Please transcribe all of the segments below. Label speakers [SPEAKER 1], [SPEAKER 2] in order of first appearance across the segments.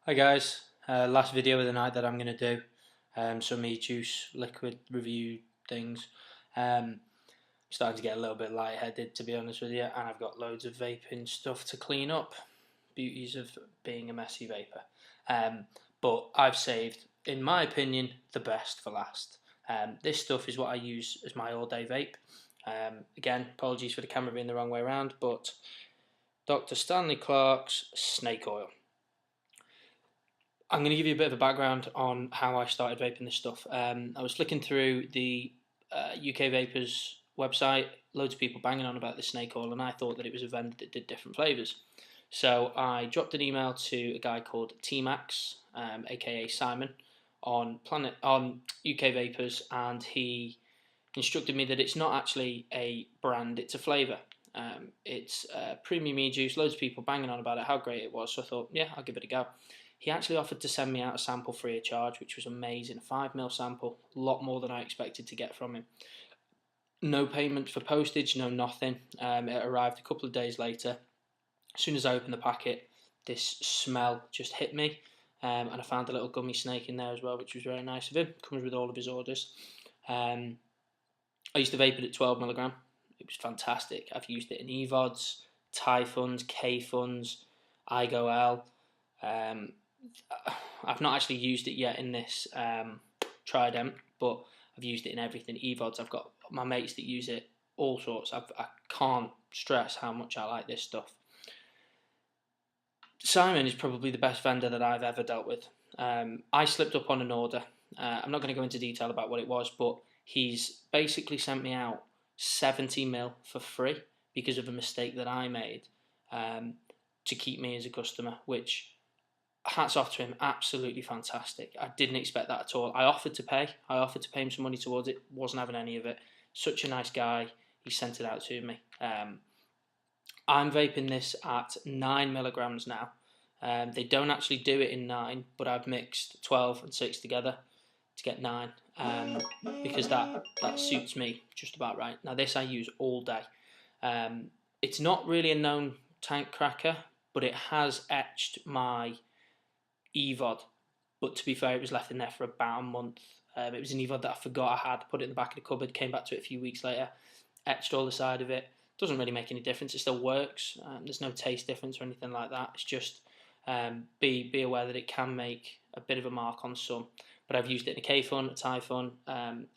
[SPEAKER 1] Hi guys, last video of the night that I'm going to do, some e-juice liquid review things. Starting to get a little bit lightheaded, to be honest with you, and I've got loads of vaping stuff to clean up. Beauties of being a messy vapor. But I've saved, in my opinion, the best for last. This stuff is what I use as my all-day vape. Again, apologies for the camera being the wrong way around, but Dr. Stanley Clarke's snake oil. I'm going to give you a bit of a background on how I started vaping this stuff. I was flicking through the UK Vapors website, loads of people banging on about the snake oil, and I thought that it was a vendor that did different flavours. So I dropped an email to a guy called T-Max, aka Simon, on UK Vapors, and he instructed me that it's not actually a brand, it's a flavour. It's premium e-juice, loads of people banging on about it, how great it was, so I thought, yeah, I'll give it a go. He actually offered to send me out a sample free of charge, which was amazing. A 5ml sample, a lot more than I expected to get from him. No payment for postage, no nothing. It arrived a couple of days later. As soon as I opened the packet, this smell just hit me. And I found a little gummy snake in there as well, which was very nice of him. Comes with all of his orders. I used to vape it at 12mg. It was fantastic. I've used it in EVODs, Typhoons, K-Funs, IGO-L. I've not actually used it yet in this Trident, but I've used it in everything. EVODs, I've got my mates that use it, all sorts. I can't stress how much I like this stuff. Simon is probably the best vendor that I've ever dealt with. I slipped up on an order. I'm not going to go into detail about what it was, but he's basically sent me out 70ml for free because of a mistake that I made to keep me as a customer, which hats off to him, absolutely fantastic. I didn't expect that at all. I offered to pay him some money towards it, wasn't having any of it. Such a nice guy, he sent it out to me. I'm vaping this at 9mg now. They don't actually do it in 9, but I've mixed 12 and 6 together to get 9 because that suits me just about right. Now this I use all day. It's not really a known tank cracker, but it has etched my EVOD, but to be fair, it was left in there for about a month. It was an EVOD that I forgot I had, put it in the back of the cupboard, came back to it a few weeks later, etched all the side of it. Doesn't really make any difference, it still works. There's no taste difference or anything like that. It's just be aware that it can make a bit of a mark on some. But I've used it in a K-Fun, a Typhon.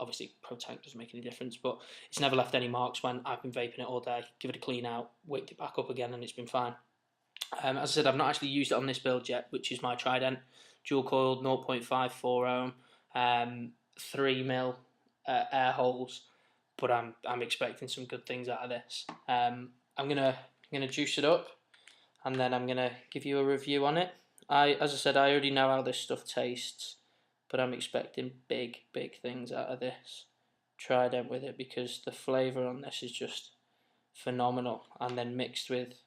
[SPEAKER 1] Obviously, Pro Tank doesn't make any difference, but it's never left any marks when I've been vaping it all day. Give it a clean out, waked it back up again, and it's been fine. As I said, I've not actually used it on this build yet, which is my Trident, dual coiled 0.54 ohm, 3mm air holes, but I'm expecting some good things out of this. I'm gonna juice it up, and then I'm gonna give you a review on it. As I said, I already know how this stuff tastes, but I'm expecting big things out of this Trident with it because the flavour on this is just phenomenal, and then mixed with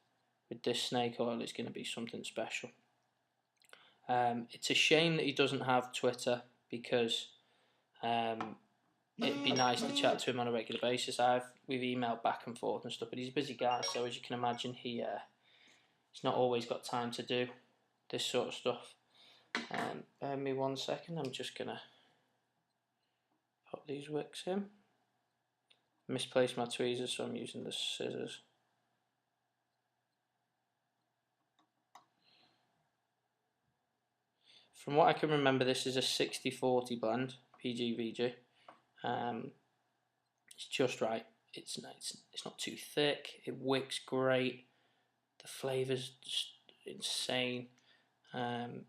[SPEAKER 1] this snake oil is going to be something special. It's a shame that he doesn't have Twitter because it'd be nice to chat to him on a regular basis. We've emailed back and forth and stuff, but he's a busy guy, so as you can imagine, he's not always got time to do this sort of stuff. Bear me 1 second, I'm just gonna pop these wicks in. Misplaced my tweezers, so I'm using the scissors. From what I can remember, this is a 60-40 blend, PG-VG. It's just right. It's not too thick. It wicks great. The flavour's just insane. And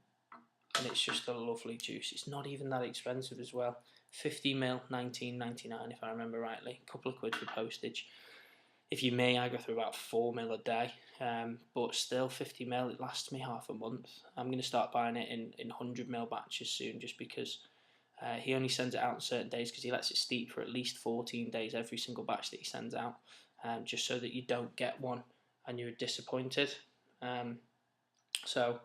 [SPEAKER 1] it's just a lovely juice. It's not even that expensive as well. 50ml, $19.99 if I remember rightly. A couple of quid for postage. If you're me, I go through about 4ml a day, but still 50ml, it lasts me half a month. I'm going to start buying it in 100ml batches soon, just because he only sends it out on certain days because he lets it steep for at least 14 days every single batch that he sends out, just so that you don't get one and you're disappointed. So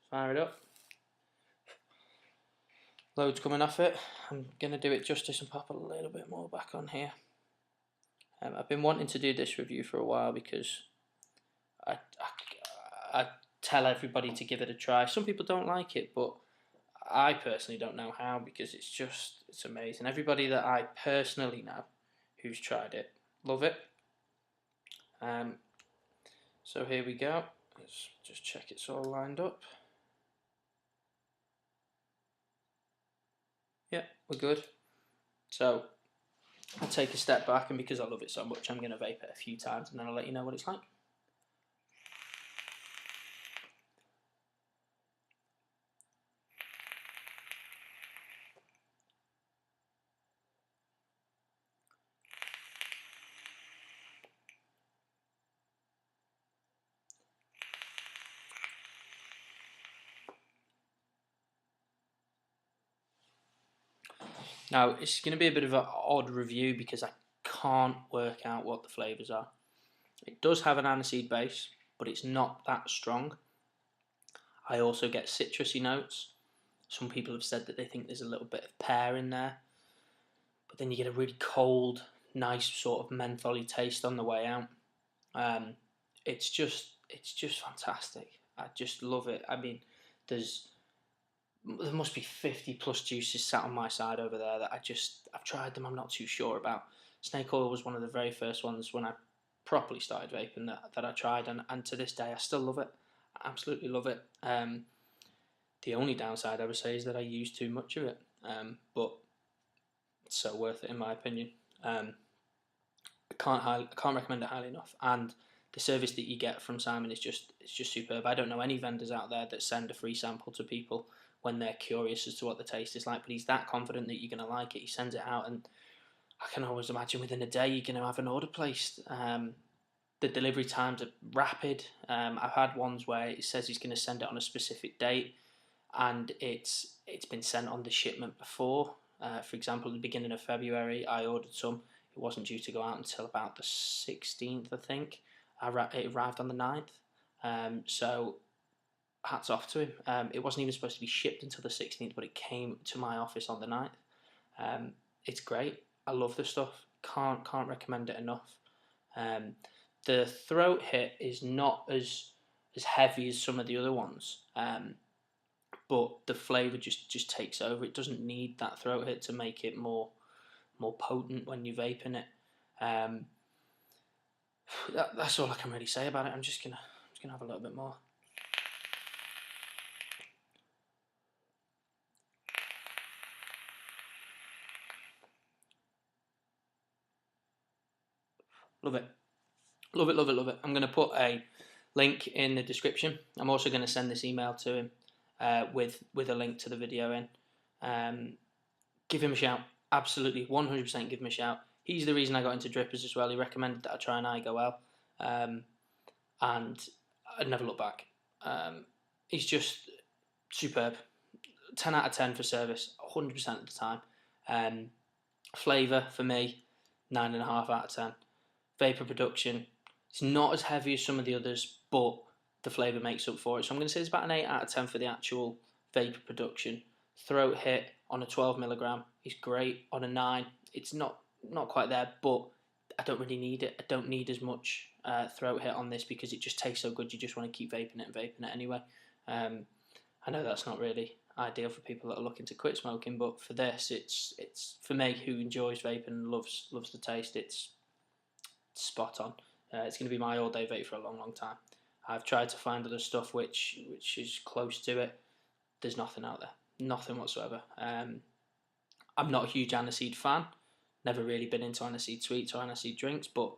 [SPEAKER 1] fire it up. Loads coming off it. I'm going to do it justice and pop a little bit more back on here. I've been wanting to do this review for a while because I tell everybody to give it a try. Some people don't like it, but I personally don't know how, because it's amazing. Everybody that I personally know who's tried it love it. So here we go. Let's just check it's all lined up. Yeah, we're good. So I'll take a step back, and because I love it so much, I'm going to vape it a few times and then I'll let you know what it's like. Now, it's going to be a bit of an odd review because I can't work out what the flavours are. It does have an aniseed base, but it's not that strong. I also get citrusy notes. Some people have said that they think there's a little bit of pear in there, but then you get a really cold, nice sort of mentholy taste on the way out. It's just fantastic. I just love it. I mean, there must be 50 plus juices sat on my side over there that I've tried them. I'm not too sure about. Snake oil was one of the very first ones when I properly started vaping that I tried, and to this day I still love it. I absolutely love it. The only downside I would say is that I use too much of it, but it's so worth it in my opinion. I can't recommend it highly enough, and the service that you get from Simon is just superb. I don't know any vendors out there that send a free sample to people when they're curious as to what the taste is like, but he's that confident that you're going to like it. He sends it out, and I can always imagine within a day you're going to have an order placed. The delivery times are rapid. I've had ones where it says he's going to send it on a specific date, and it's been sent on the shipment before. For example, at the beginning of February, I ordered some. It wasn't due to go out until about the 16th, I think. It arrived on the 9th. So hats off to him. It wasn't even supposed to be shipped until the 16th, but it came to my office on the 9th. It's great. I love the stuff. Can't recommend it enough. The throat hit is not as heavy as some of the other ones, but the flavour just takes over. It doesn't need that throat hit to make it more potent when you're vaping it. That's all I can really say about it. I'm just gonna have a little bit more. Love it. Love it, love it, love it. I'm going to put a link in the description. I'm also going to send this email to him with a link to the video in. Give him a shout. Absolutely, 100% give him a shout. He's the reason I got into drippers as well. He recommended that I try an IGOL, and I'd never look back. He's just superb. 10 out of 10 for service, 100% of the time. Flavour, for me, 9.5 out of 10. Vapor production, it's not as heavy as some of the others, but the flavour makes up for it. So I'm going to say it's about an 8 out of 10 for the actual vapor production. Throat hit on a 12mg is great. On a 9, it's not quite there, but I don't really need it. I don't need as much throat hit on this because it just tastes so good. You just want to keep vaping it anyway. I know that's not really ideal for people that are looking to quit smoking, but for this, it's for me who enjoys vaping and loves the taste. It's spot on. It's going to be my all-day vape for a long time. I've tried to find other stuff which is close to it. There's nothing out there, nothing whatsoever. I'm not a huge aniseed fan. Never really been into aniseed sweets or aniseed drinks, but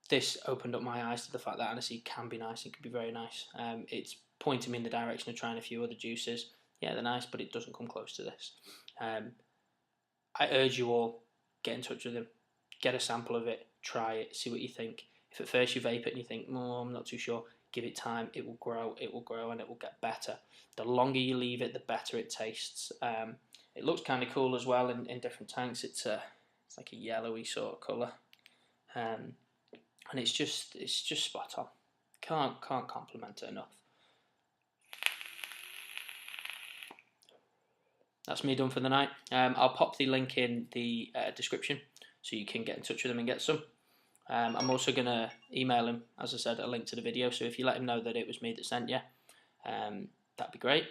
[SPEAKER 1] this opened up my eyes to the fact that aniseed can be nice. It can be very nice. It's pointing me in the direction of trying a few other juices. Yeah, they're nice, but it doesn't come close to this. I urge you all, get in touch with him, get a sample of it, try it, see what you think. If at first you vape it and you think, oh, I'm not too sure, give it time. It will grow, and it will get better. The longer you leave it, the better it tastes. It looks kind of cool as well in different tanks. It's like a yellowy sort of colour, and it's just spot on. Can't compliment it enough. That's me done for the night. I'll pop the link in the description so you can get in touch with him and get some. I'm also going to email him, as I said, a link to the video, so if you let him know that it was me that sent you, that'd be great.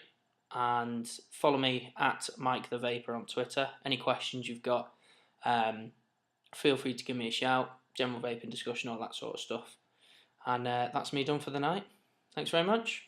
[SPEAKER 1] And follow me at Mike the Vapor on Twitter. Any questions you've got, feel free to give me a shout. General vaping discussion, all that sort of stuff. And that's me done for the night. Thanks very much.